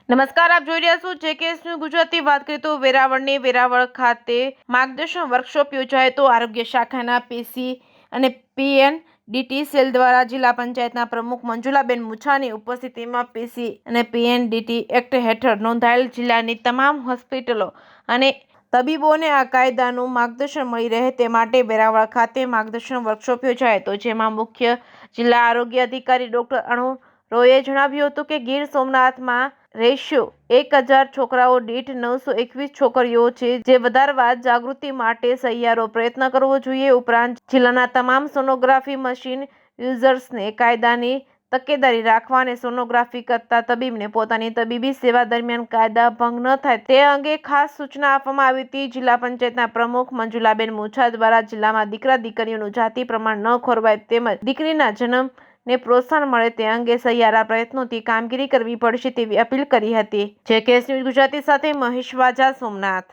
નમસ્કાર, આપ જોઈ રહ્યા છો જેકેએસ ન્યૂઝ ગુજરાતી. વાત કરીએ તો વેરાવળ ખાતે માર્ગદર્શન વર્કશોપ યોજાયો તો આરોગ્ય શાખાના પીસી અને પીએનડીટી સેલ દ્વારા જિલ્લા પંચાયતના પ્રમુખ મંજુલાબેન મુછાની ઉપસ્થિતિમાં પીસી અને પીએનડીટી એક્ટ હેઠળ નોંધાયેલ જિલ્લાની તમામ હોસ્પિટલો અને તબીબોને આ કાયદાનું માર્ગદર્શન મળી રહે તે માટે વેરાવળ ખાતે માર્ગદર્શન વર્કશોપ યોજાયો હતો, જેમાં મુખ્ય જિલ્લા આરોગ્ય અધિકારી ડોક્ટર અણુ રોયે જણાવ્યું હતું કે ગીર સોમનાથમાં રેશિયો 1000 છોકરાઓ દીઠ 921 છોકરીઓ છે, જે વધારવા જાગૃતિ માટે સહિયારો પ્રયત્ન કરવો જોઈએ. ઉપરાંત જિલ્લાના તમામ સોનોગ્રાફી મશીન યુઝર્સને કાયદાની તકેદારી રાખવા અને સોનોગ્રાફી કરતા તબીબને પોતાની તબીબી સેવા દરમિયાન કાયદા ભંગ ન થાય તે અંગે ખાસ સૂચના આપવામાં આવી હતી. જિલ્લા પંચાયતના પ્રમુખ મંજુલાબેન મુછા દ્વારા જિલ્લામાં દીકરા દીકરીઓનું જાતિ પ્રમાણ ન ખોરવાય તેમજ દીકરીના જન્મને પ્રોત્સાહન મળે તે અંગે સહિયારા પ્રયત્નોથી કામગીરી કરવી પડશે તેવી અપીલ કરી હતી. જેકેએસ ન્યૂઝ ગુજરાતી સાથે મહેશ વાજા, સોમનાથ.